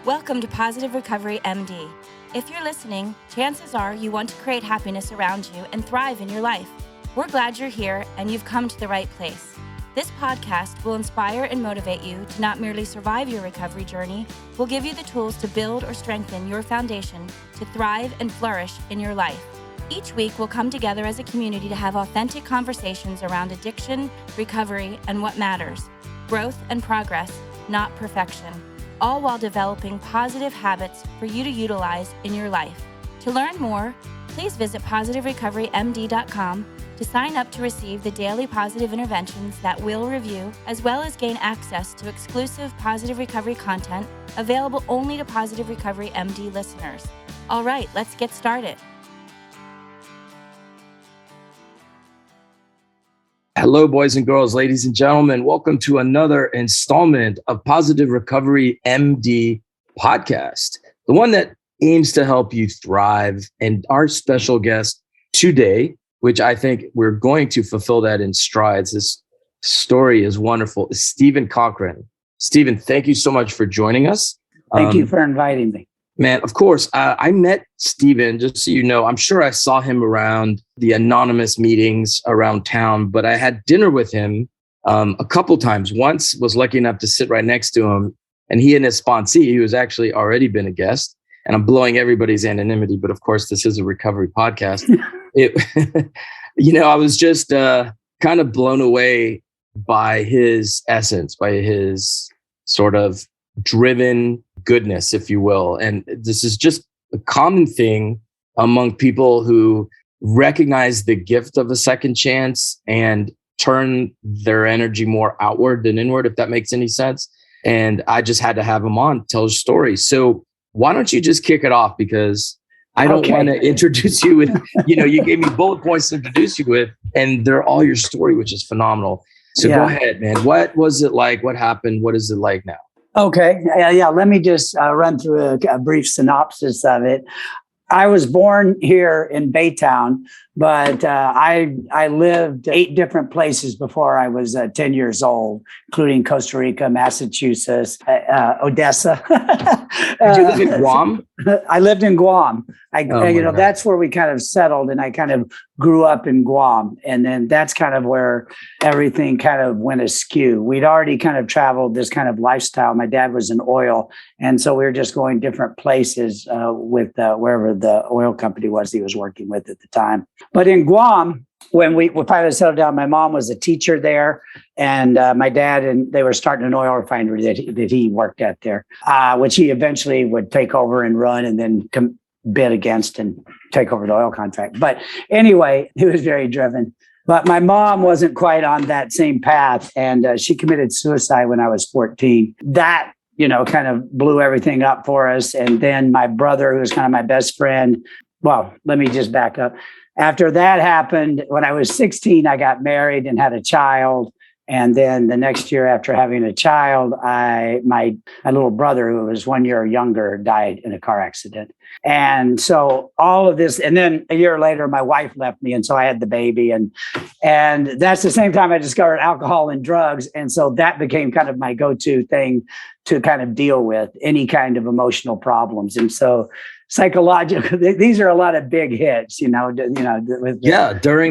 Welcome to Positive Recovery MD. If you're listening, chances are you want to create happiness around you and thrive in your life. We're glad you're here and you've come to the right place. This podcast will inspire and motivate you to not merely survive your recovery journey, we'll give you the tools to build or strengthen your foundation to thrive and flourish in your life. Each week, we'll come together as a community to have authentic conversations around addiction, recovery, and what matters. Growth and progress, not perfection. All while developing positive habits for you to utilize in your life. To learn more, please visit positiverecoverymd.com to sign up to receive the daily positive interventions that we'll review, as well as gain access to exclusive Positive Recovery content available only to Positive Recovery MD listeners. All right, let's get started. Hello, boys and girls, ladies and gentlemen. Welcome to another installment of Positive Recovery MD podcast, the one that aims to help you thrive. And our special guest today, which I think we're going to fulfill that in strides. This story is wonderful. Is Stephen Cochran. Stephen, thank you so much for joining us. Thank you for inviting me. Man, of course. I met Stephen, just so you know, I'm sure I saw him around the anonymous meetings around town, but I had dinner with him a couple times. Once was lucky enough to sit right next to him, and he and his sponsee, who has actually already been a guest, and I'm blowing everybody's anonymity, but of course, this is a recovery podcast. I was just kind of blown away by his essence, by his sort of driven goodness, if you will. And this is just a common thing among people who recognize the gift of a second chance and turn their energy more outward than inward, if that makes any sense. And I just had to have him on, tell his story. So why don't you just kick it off? Because I don't want to introduce you with, you gave me bullet points to introduce you with, and they're all your story, which is phenomenal. So Go ahead, man. What was it like? What happened? What is it like now? Okay. Let me just run through a brief synopsis of it. I was born here in Baytown, but I lived 8 different places before I was 10 years old, including Costa Rica, Massachusetts, Odessa. Did you live in Guam? I lived in Guam. That's where we kind of settled, and I kind of grew up in Guam. And then that's kind of where everything kind of went askew. We'd already kind of traveled this kind of lifestyle. My dad was in oil, and so we were just going different places with wherever the oil company was he was working with at the time. But in Guam, when we finally settled down, my mom was a teacher there, and my dad, and they were starting an oil refinery that he worked at there, which he eventually would take over and run, and then bid against and take over the oil contract. But anyway, he was very driven. But my mom wasn't quite on that same path, and she committed suicide when I was 14. That kind of blew everything up for us. And then my brother, who was kind of my best friend, well, let me just back up. After that happened, when I was 16, I got married and had a child. And then the next year after having a child, my little brother, who was 1 year younger, died in a car accident. And so all of this, and then a year later, my wife left me. And so I had the baby. And that's the same time I discovered alcohol and drugs. And so that became kind of my go-to thing to kind of deal with any kind of emotional problems. And so psychological, these are a lot of big hits, during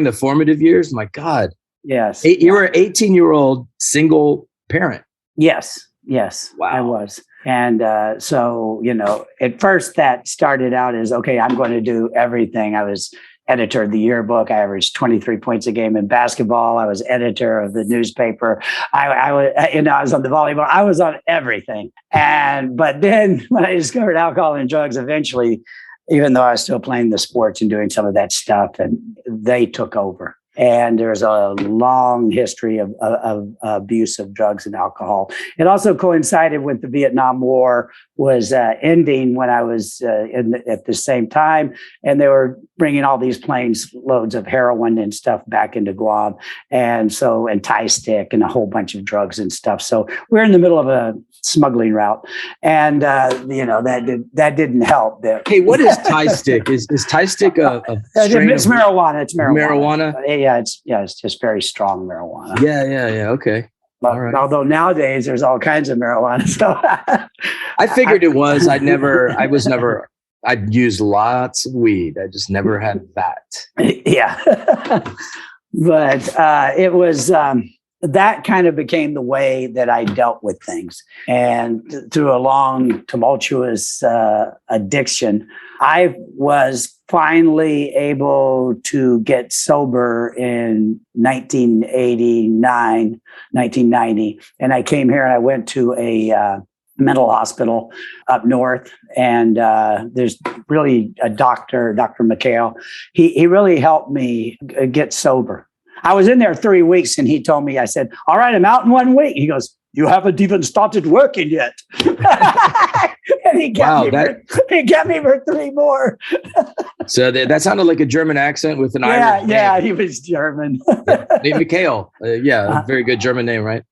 the formative years. My God. Yes. You were an 18-year-old single parent. Yes. Wow. I was. And so, at first that started out as, okay, I'm going to do everything. I was editor of the yearbook. I averaged 23 points a game in basketball. I was editor of the newspaper. I was on the volleyball. I was on everything. But then when I discovered alcohol and drugs, eventually, even though I was still playing the sports and doing some of that stuff, and they took over. And there's a long history of abuse of drugs and alcohol. It also coincided with the Vietnam War was ending when I was at the same time. And they were bringing all these planes loads of heroin and stuff back into Guam. And Thai stick and a whole bunch of drugs and stuff. So we're in the middle of a smuggling route. And, that didn't help. Hey, what is Thai stick? Is Thai stick a strain marijuana. It's marijuana. Marijuana? It's just very strong marijuana. Yeah. Okay. But although nowadays there's all kinds of marijuana. So I figured it was. I'd used lots of weed. I just never had that. Yeah. But it was, that kind of became the way that I dealt with things. And through a long, tumultuous addiction, I was finally able to get sober in 1990. And I came here and I went to a mental hospital up north. And there's really a doctor, Dr. McHale. He really helped me get sober. I was in there 3 weeks and he told me, I said, all right, I'm out in 1 week. He goes, you haven't even started working yet. And he got me for 3 more. So that sounded like a German accent with an Irish name. Yeah, he was German. Mikhail. Very good German name, right?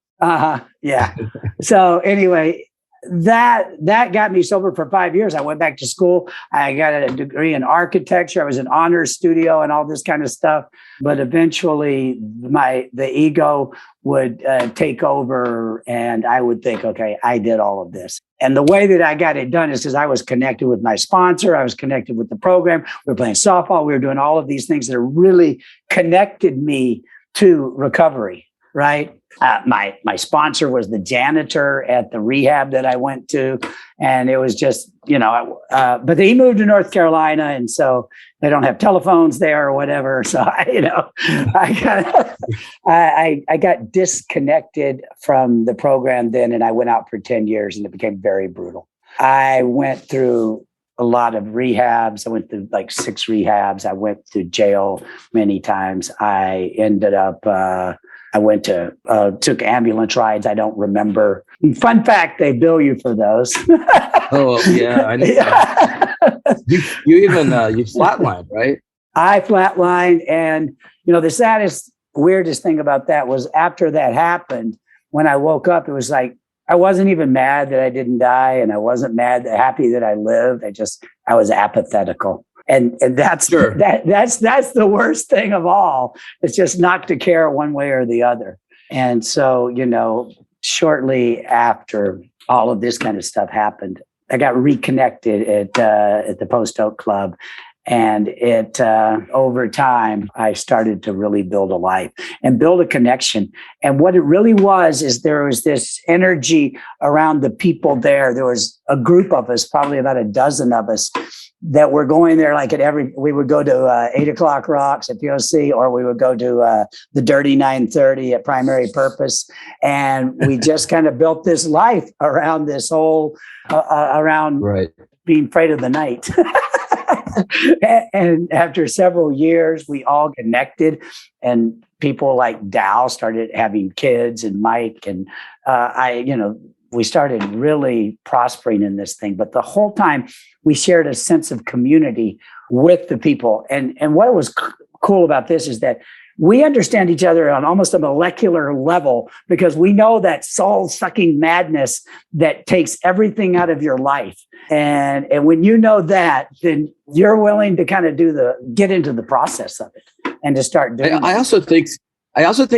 Yeah. So anyway, that got me sober for 5 years. I went back to school. I got a degree in architecture. I was in honors studio and all this kind of stuff. But eventually the ego would take over and I would think, okay, I did all of this. And the way that I got it done is because I was connected with my sponsor. I was connected with the program. We were playing softball. We were doing all of these things that really connected me to recovery, right? My sponsor was the janitor at the rehab that I went to. And it was just, but he moved to North Carolina. And so they don't have telephones there or whatever. So, I got disconnected from the program then, and I went out for 10 years and it became very brutal. I went through a lot of rehabs. I went through like 6 rehabs. I went to jail many times. I ended up, I went to, took ambulance rides. I don't remember. Fun fact, they bill you for those. Oh, yeah. I know. Yeah. You flatlined, right? I flatlined. And, the saddest, weirdest thing about that was after that happened, when I woke up, it was like, I wasn't even mad that I didn't die. And I wasn't happy that I lived. I was apathetical. And that's sure. that's the worst thing of all. It's just not to care one way or the other. And so, shortly after all of this kind of stuff happened, I got reconnected at the Post Oak Club. And over time, I started to really build a life and build a connection. And what it really was is there was this energy around the people there. There was a group of us, probably about a dozen of us, that were going there like we would go to 8 o'clock rocks at POC, or we would go to the Dirty 930 at Primary Purpose. And we just kind of built this life around this whole, around being afraid of the night. And after several years, we all connected, and people like Dow started having kids, and Mike and we started really prospering in this thing. But the whole time we shared a sense of community with the people. And what was cool about this is that we understand each other on almost a molecular level, because we know that soul-sucking madness that takes everything out of your life. And when you know that, then you're willing to kind of get into the process of it and to start doing it. I also think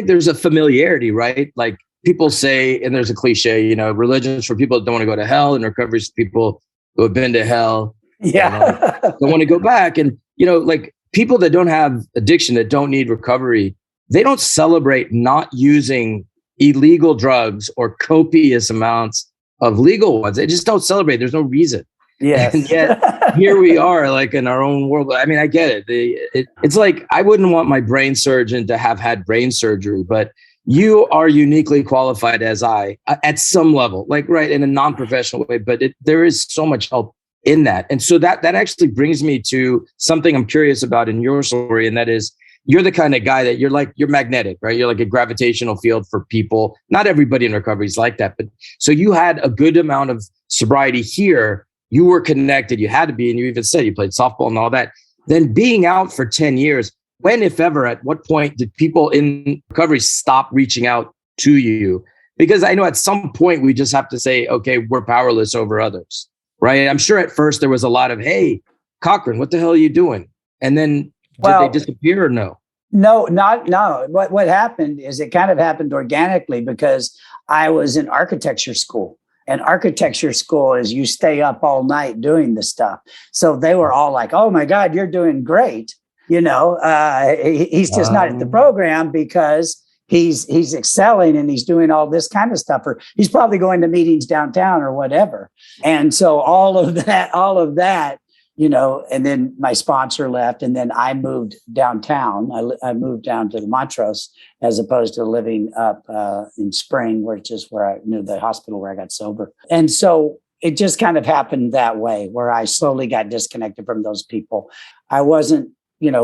there's a familiarity, right? Like people say, and there's a cliche, religion's for people that don't want to go to hell, and recovery's for people who have been to hell. Yeah. Don't want to go back. And, like people that don't have addiction, that don't need recovery, they don't celebrate not using illegal drugs or copious amounts of legal ones. They just don't celebrate. There's no reason. Yes. And yet here we are, like in our own world. I mean, I get it. It's like, I wouldn't want my brain surgeon to have had brain surgery, but you are uniquely qualified as I, at some level, like, right, in a non-professional way, but there is so much help in that. And so that actually brings me to something I'm curious about in your story. And that is, you're the kind of guy that you're magnetic, right? You're like a gravitational field for people. Not everybody in recovery is like that. But so you had a good amount of sobriety here. You were connected. You had to be. And you even said you played softball and all that. Then being out for 10 years, when, if ever, at what point did people in recovery stop reaching out to you? Because I know at some point we just have to say, okay, we're powerless over others, right? I'm sure at first there was a lot of, hey, Cochran, what the hell are you doing? And then did they disappear or no? No. What happened is it kind of happened organically because I was in architecture school. And architecture school is you stay up all night doing the stuff. So they were all like, "Oh my God, you're doing great." He's just not at the program because he's excelling and he's doing all this kind of stuff, or he's probably going to meetings downtown or whatever. And so all of that, and then my sponsor left, and then I moved downtown. I moved down to the Montrose as opposed to living up in Spring, which is where I knew the hospital where I got sober. And so it just kind of happened that way, where I slowly got disconnected from those people. I wasn't,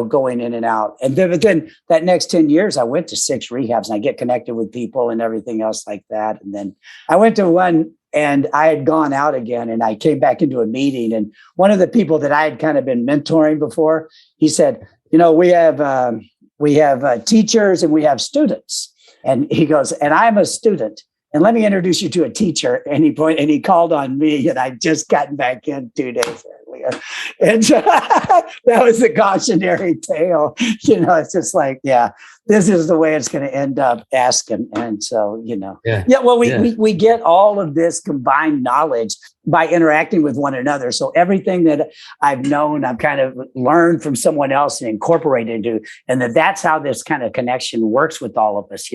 going in and out. And then that next 10 years, I went to 6 rehabs and I get connected with people and everything else like that. And then I went to one and I had gone out again and I came back into a meeting. And one of the people that I had kind of been mentoring before, he said, we have teachers and we have students. And he goes, and I'm a student. And let me introduce you to a teacher. And he called on me, and I'd just gotten back in 2 days earlier. And so that was the cautionary tale. It's just like, yeah, this is the way it's going to end up asking. And so, we get all of this combined knowledge by interacting with one another. So everything that I've known, I've kind of learned from someone else and incorporated into, and that's how this kind of connection works with all of us.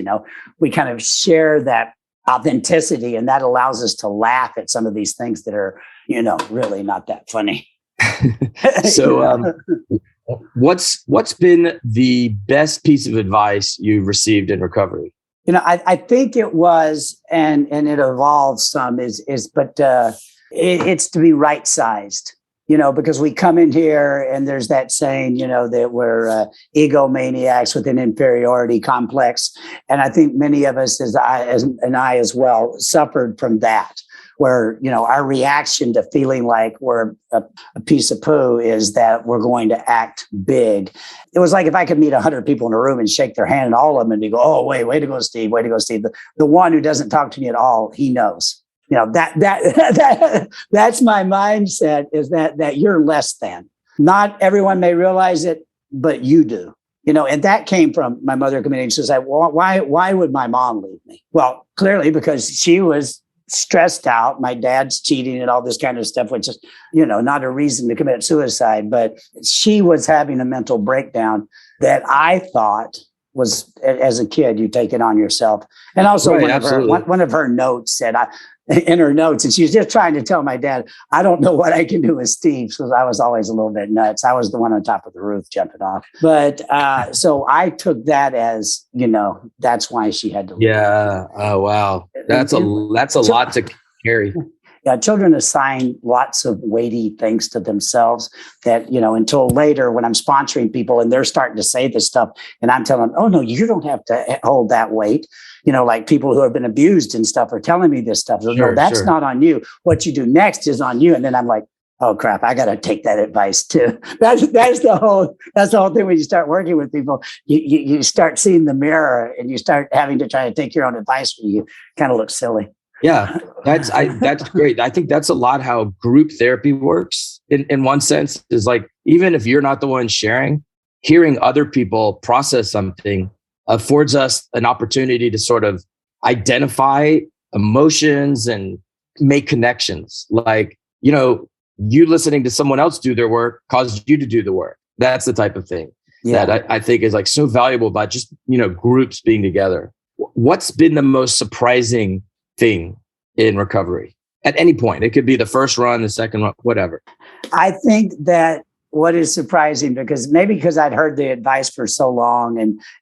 We kind of share that authenticity, and that allows us to laugh at some of these things that are, really not that funny. So, what's been the best piece of advice you've received in recovery? I think it was, and it evolved some, it's to be right sized. Because we come in here and there's that saying, that we're egomaniacs with an inferiority complex. And I think many of us, as I as well, suffered from that, where, our reaction to feeling like we're a piece of poo is that we're going to act big. It was like if I could meet 100 people in a room and shake their hand, and all of them, and they go, "Oh, way to go, Steve, way to go, Steve." The one who doesn't talk to me at all, he knows. That's my mindset, is that you're less than. Not everyone may realize it, but you do. And that came from my mother coming in and says, "Well, why would my mom leave me?" Well, clearly because she was stressed out. My dad's cheating and all this kind of stuff, which is, not a reason to commit suicide, but she was having a mental breakdown that I thought was, as a kid, you take it on yourself. And also one of her notes said, in her notes, and she was just trying to tell my dad, "I don't know what I can do with Steve," because I was always a little bit nuts. I was the one on top of the roof jumping off. But so I took that as, that's why she had to leave. Yeah. Oh, wow. That's a lot to carry. Yeah, children assign lots of weighty things to themselves that, until later when I'm sponsoring people and they're starting to say this stuff and I'm telling them, "Oh, no, you don't have to hold that weight." Like people who have been abused and stuff are telling me this stuff. No, that's not on you. What you do next is on you. And then I'm like, "Oh crap, I got to take that advice too." That's the whole thing. When you start working with people, you start seeing the mirror and you start having to try to take your own advice when you kind of look silly. Yeah, that's great. I think that's a lot how group therapy works in one sense, is like, even if you're not the one sharing, hearing other people process something affords us an opportunity to sort of identify emotions and make connections. Like, you listening to someone else do their work caused you to do the work. That's the type of thing that I think is like so valuable about just, groups being together. What's been the most surprising thing in recovery at any point? It could be the first run, the second run, whatever. I think that what is surprising, because I'd heard the advice for so long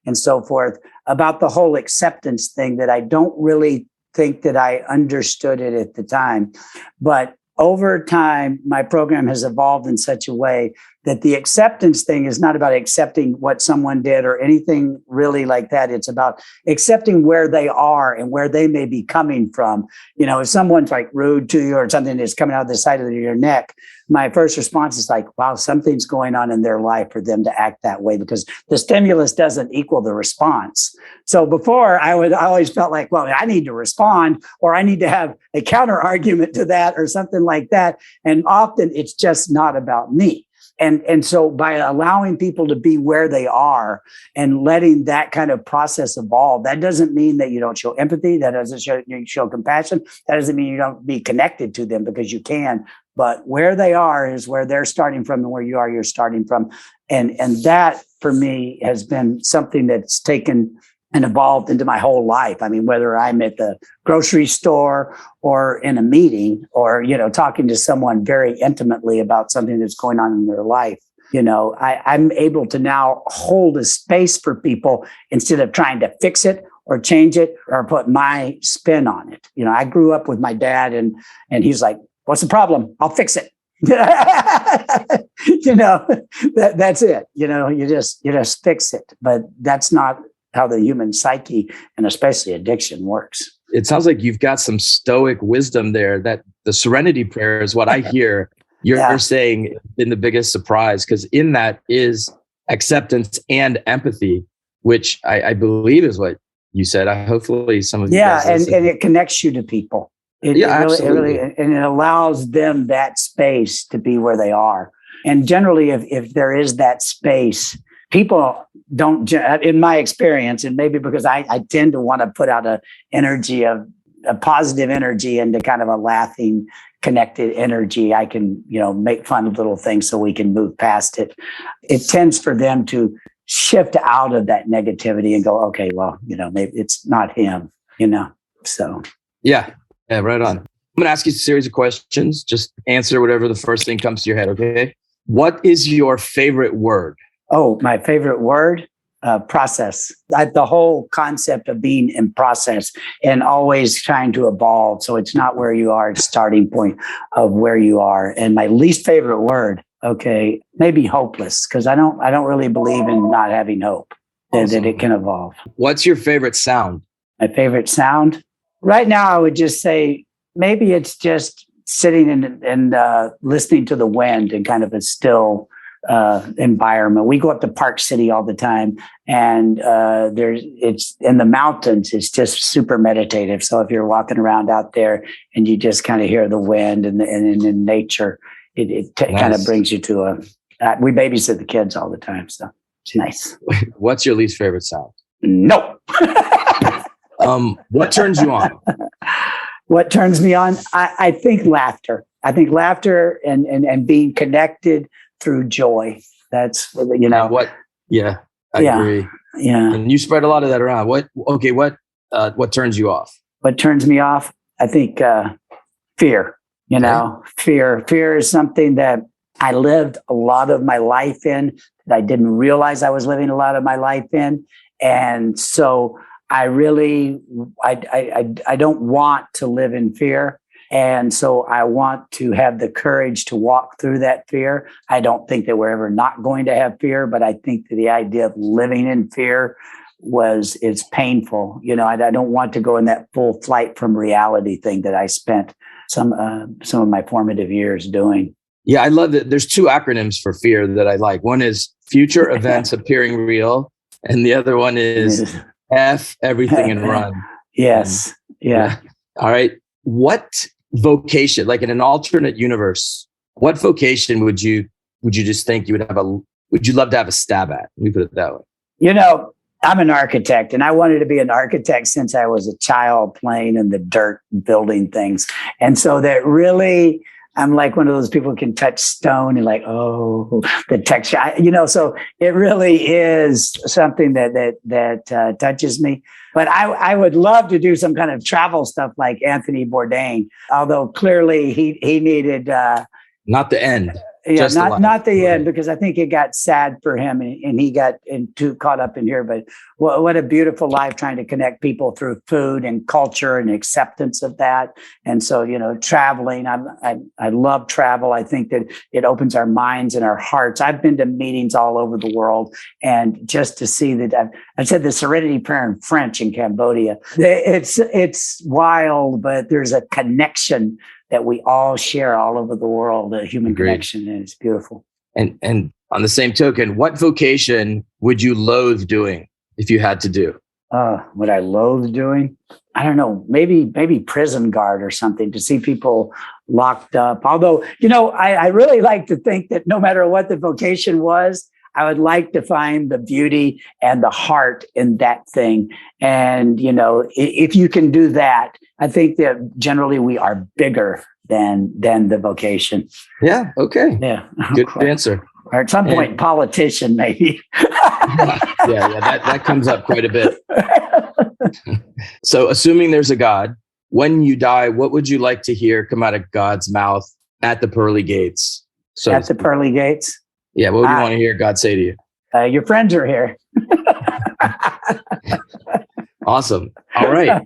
and so forth about the whole acceptance thing, that I don't really think that I understood it at the time. But over time, my program has evolved in such a way that the acceptance thing is not about accepting what someone did or anything really like that. It's about accepting where they are and where they may be coming from. If someone's like rude to you or something that's coming out of the side of your neck, my first response is like, wow, something's going on in their life for them to act that way, because the stimulus doesn't equal the response. So before, I always felt like, well, I need to respond, or I need to have a counter argument to that or something like that. And often it's just not about me. And so by allowing people to be where they are and letting that kind of process evolve, that doesn't mean that you don't show empathy. That doesn't show compassion. That doesn't mean you don't be connected to them, because you can. But where they are is where they're starting from, and where you are, you're starting from. And that for me has been something that's taken and evolved into my whole life. I mean, whether I'm at the grocery store or in a meeting, or, talking to someone very intimately about something that's going on in their life, I'm able to now hold a space for people instead of trying to fix it or change it or put my spin on it. I grew up with my dad, and he's like, "What's the problem? I'll fix it." That's it. You just fix it. But that's not how the human psyche, and especially addiction, works. It sounds like you've got some stoic wisdom there, that the serenity prayer is what I hear you're saying in the biggest surprise, because in that is acceptance and empathy, which I believe is what you said. Hopefully some of you guys and it connects you to people. Absolutely. And it allows them that space to be where they are. And generally, if there is that space, people don't, in my experience, and maybe because I tend to want to put out a positive energy into kind of a laughing, connected energy. I can, make fun of little things so we can move past it. It tends for them to shift out of that negativity and go, okay, well, maybe it's not him, so. Yeah, right on. I'm going to ask you a series of questions. Just answer whatever the first thing comes to your head, okay? What is your favorite word? Oh, my favorite word? Process. The whole concept of being in process and always trying to evolve. So it's not where you are, it's starting point of where you are. And my least favorite word, okay, maybe hopeless, because I don't really believe in not having hope, that it can evolve. What's your favorite sound? My favorite sound? Right now, I would just say maybe it's just sitting and listening to the wind in kind of a still environment. We go up to Park City all the time, and it's in the mountains. It's just super meditative. So if you're walking around out there and you just kind of hear the wind and in nature, it kind of brings you to we babysit the kids all the time, so it's nice. What's your least favorite sound? No. What turns you on? What turns me on? I think laughter. I think laughter and being connected through joy. That's what. Yeah, I agree. Yeah, and you spread a lot of that around. What what turns you off? What turns me off? I think fear. Fear is something that I lived a lot of my life in, that I didn't realize I was living a lot of my life in, and so I really I don't want to live in fear. And so I want to have the courage to walk through that fear. I don't think that we're ever not going to have fear, but I think that the idea of living in fear is painful. I don't want to go in that full flight from reality thing that I spent some of my formative years doing. Yeah, I love that. There's two acronyms for fear that I like. One is future events appearing real, and the other one is F everything and run. Yes. Yeah. All right. What vocation, like in an alternate universe, what vocation would you just think would you love to have a stab at? Let me put it that way. I'm an architect, and I wanted to be an architect since I was a child, playing in the dirt, building things. And so that really, I'm like one of those people who can touch stone and like, oh, the texture, so it really is something that touches me. But I would love to do some kind of travel stuff like Anthony Bourdain, although clearly he needed... not the end. Yeah, not the end, because I think it got sad for him and he got too caught up in here. But what a beautiful life, trying to connect people through food and culture and acceptance of that. And so, traveling, I love travel. I think that it opens our minds and our hearts. I've been to meetings all over the world, and just to see that, I've said the Serenity Prayer in French in Cambodia. It's wild, but there's a connection that we all share all over the world, a human connection, and it's beautiful. And on the same token, what vocation would you loathe doing if you had to do? What I loathe doing? I don't know, maybe prison guard or something, to see people locked up. Although, I really like to think that no matter what the vocation was, I would like to find the beauty and the heart in that thing. And, if you can do that, I think that generally we are bigger than the vocation. Yeah. Okay. Yeah. Good answer. Or at some point, politician, maybe. yeah. That comes up quite a bit. So assuming there's a God, when you die, what would you like to hear come out of God's mouth at the pearly gates? So at the pearly gates? Yeah. What would you want to hear God say to you? Your friends are here. Awesome. All right.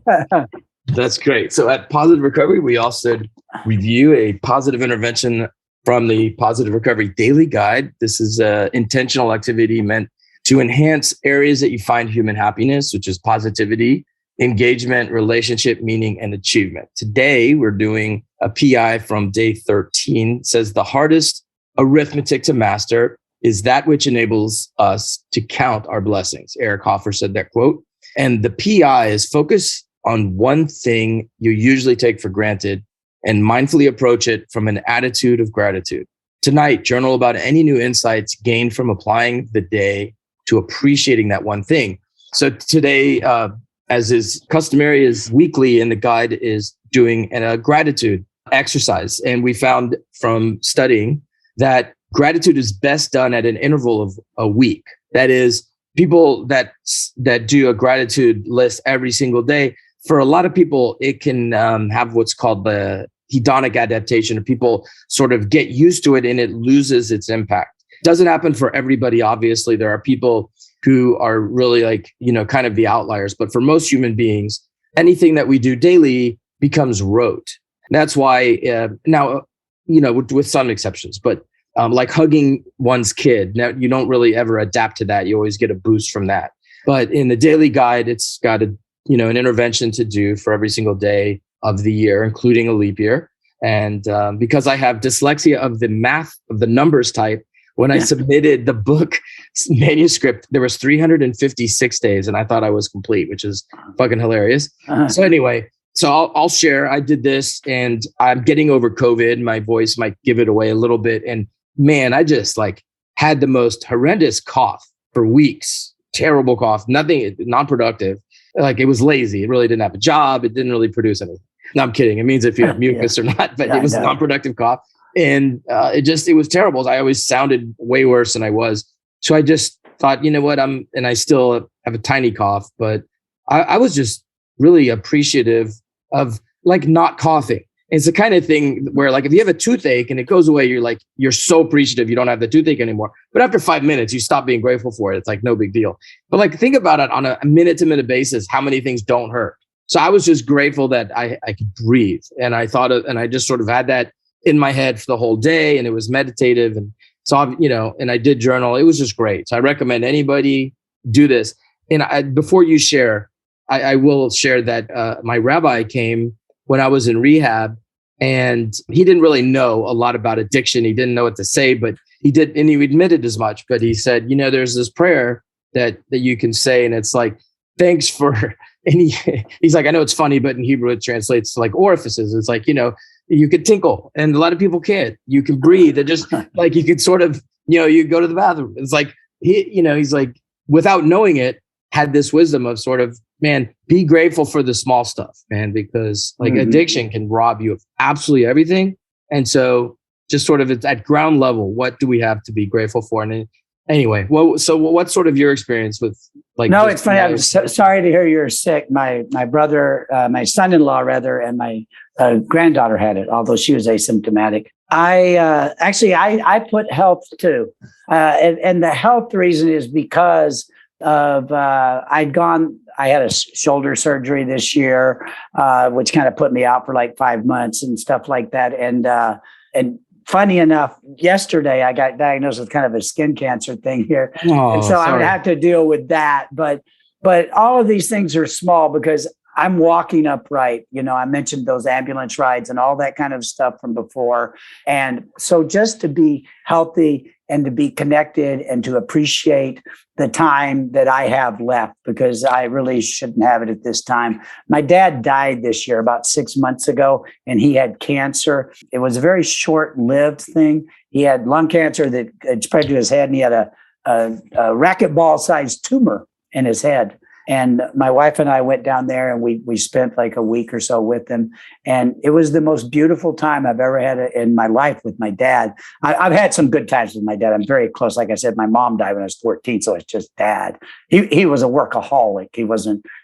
That's great. So at Positive Recovery, we also review a positive intervention from the Positive Recovery Daily Guide. This is an intentional activity meant to enhance areas that you find human happiness, which is positivity, engagement, relationship, meaning, and achievement. Today, we're doing a PI from day 13. It says the hardest arithmetic to master is that which enables us to count our blessings. Eric Hoffer said that quote. And the PI is focus on one thing you usually take for granted and mindfully approach it from an attitude of gratitude. Tonight, journal about any new insights gained from applying the day to appreciating that one thing. So today, as is customary, is weekly, and the guide is doing a gratitude exercise. And we found from studying that gratitude is best done at an interval of a week. That is, people that do a gratitude list every single day, for a lot of people, it can have what's called the hedonic adaptation, or people sort of get used to it and it loses its impact. Doesn't happen for everybody, obviously. There are people who are really kind of the outliers. But for most human beings, anything that we do daily becomes rote. That's why now, with some exceptions, but like hugging one's kid, now you don't really ever adapt to that. You always get a boost from that. But in the daily guide, it's got an intervention to do for every single day of the year, including a leap year. And because I have dyslexia of the math of the numbers type, when I submitted the book manuscript, there was 356 days, and I thought I was complete, which is fucking hilarious. So anyway, I'll share. I did this, and I'm getting over COVID. My voice might give it away a little bit, and man, I just had the most horrendous cough for weeks. Terrible cough, nothing, non-productive. It was lazy. It really didn't have a job. It didn't really produce anything. No, I'm kidding. It means if you have mucus or not, but it was a non-productive cough. And it was terrible. I always sounded way worse than I was. So I just thought, you know what, and I still have a tiny cough, but I was just really appreciative of not coughing. It's the kind of thing where if you have a toothache and it goes away, you're so appreciative you don't have the toothache anymore. But after 5 minutes, you stop being grateful for it. It's no big deal. But think about it on a minute to minute basis, how many things don't hurt. So I was just grateful that I could breathe. And I thought and I just sort of had that in my head for the whole day, and it was meditative. And so, and I did journal. It was just great. So I recommend anybody do this. And before you share, I will share that my rabbi came when I was in rehab, and he didn't really know a lot about addiction. He didn't know what to say, but he did. And he admitted as much, but he said, there's this prayer that you can say, and it's thanks for, and he's I know it's funny, but in Hebrew, it translates to orifices. It's you could tinkle, and a lot of people can't. You can breathe, and just you could sort of, you go to the bathroom. It's he's without knowing it, had this wisdom of sort of, man, be grateful for the small stuff, man, because addiction can rob you of absolutely everything. And so just sort of at ground level, what do we have to be grateful for? And anyway, so what's sort of your experience with No, it's funny. I'm sorry to hear you're sick. My brother, my son-in-law rather, and my granddaughter had it, although she was asymptomatic. I put health too. And the health reason is because of, I had a shoulder surgery this year, which kind of put me out for 5 months and stuff like that. And funny enough, yesterday I got diagnosed with kind of a skin cancer thing here. Oh, and so I would have to deal with that. But all of these things are small because I'm walking upright. I mentioned those ambulance rides and all that kind of stuff from before. And so just to be healthy and to be connected and to appreciate the time that I have left, because I really shouldn't have it at this time. My dad died this year about 6 months ago, and he had cancer. It was a very short-lived thing. He had lung cancer that had spread to his head, and he had a racquetball-sized tumor in his head. And my wife and I went down there, and we spent like a week or so with him. And it was the most beautiful time I've ever had in my life with my dad. I've had some good times with my dad. I'm very close. Like I said, my mom died when I was 14, so it's just dad. He was a workaholic.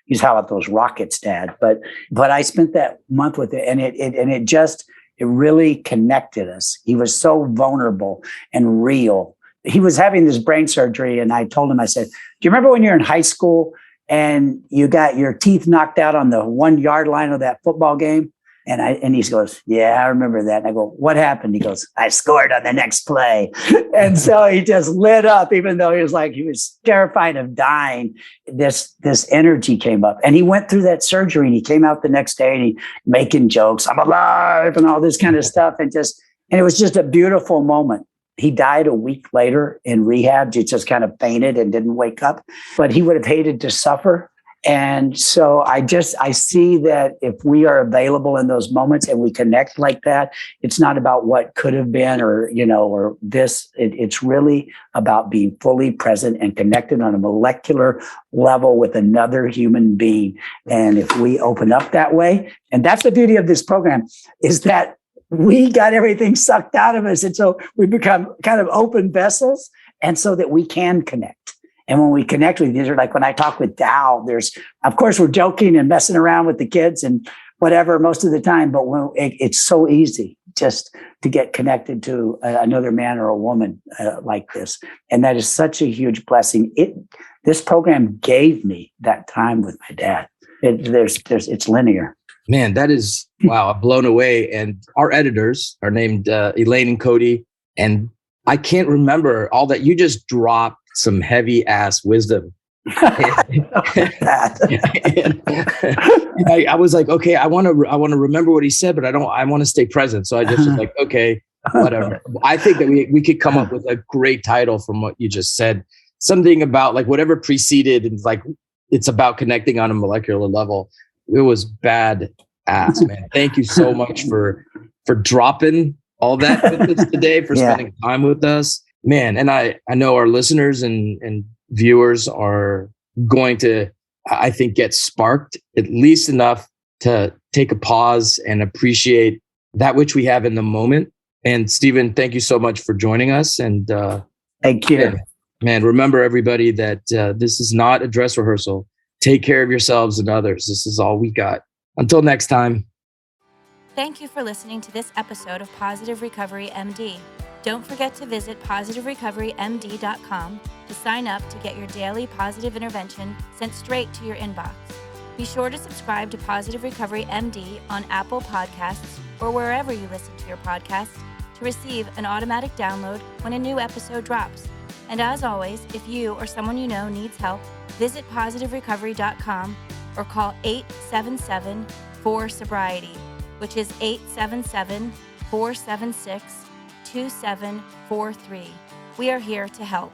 He's how about those rockets, dad. But I spent that month with it, and it really connected us. He was so vulnerable and real. He was having this brain surgery, and I told him, I said, do you remember when you were in high school and you got your teeth knocked out on the 1 yard line of that football game? And he goes, yeah, I remember that. And I go, what happened? He goes, I scored on the next play. And so he just lit up, even though he was terrified of dying. This energy came up, and he went through that surgery, and he came out the next day, and he making jokes, I'm alive, and all this kind of stuff. And it was just a beautiful moment. He died a week later in rehab. He just kind of fainted and didn't wake up, but he would have hated to suffer. And so I see that if we are available in those moments and we connect like that, it's not about what could have been or this. It's really about being fully present and connected on a molecular level with another human being. And if we open up that way, and that's the beauty of this program, is that we got everything sucked out of us. And so we become kind of open vessels, and so that we can connect. And when we connect with these, are like when I talk with Dow, of course, we're joking and messing around with the kids and whatever most of the time, but it's so easy just to get connected to another man or a woman like this. And that is such a huge blessing. This program gave me that time with my dad. It's linear. Man, that is, wow, I'm blown away. And our editors are named Elaine and Cody. And I can't remember all that. You just dropped some heavy ass wisdom. I was like, okay, I want to remember what he said, but I want to stay present. So I just was like, okay, whatever. I think that we could come up with a great title from what you just said. Something about like whatever preceded, and like it's about connecting on a molecular level. It was bad ass, man. Thank you so much for dropping all that with us today, for spending time with us, man. And I know our listeners and viewers are going to, I think, get sparked at least enough to take a pause and appreciate that which we have in the moment. And Stephen, thank you so much for joining us. And thank you, man. Remember, everybody, that this is not a dress rehearsal. Take care of yourselves and others. This is all we got. Until next time. Thank you for listening to this episode of Positive Recovery MD. Don't forget to visit positiverecoverymd.com to sign up to get your daily positive intervention sent straight to your inbox. Be sure to subscribe to Positive Recovery MD on Apple Podcasts or wherever you listen to your podcasts to receive an automatic download when a new episode drops. And as always, if you or someone you know needs help, visit positiverecovery.com or call 877-4-SOBRIETY, which is 877-476-2743. We are here to help.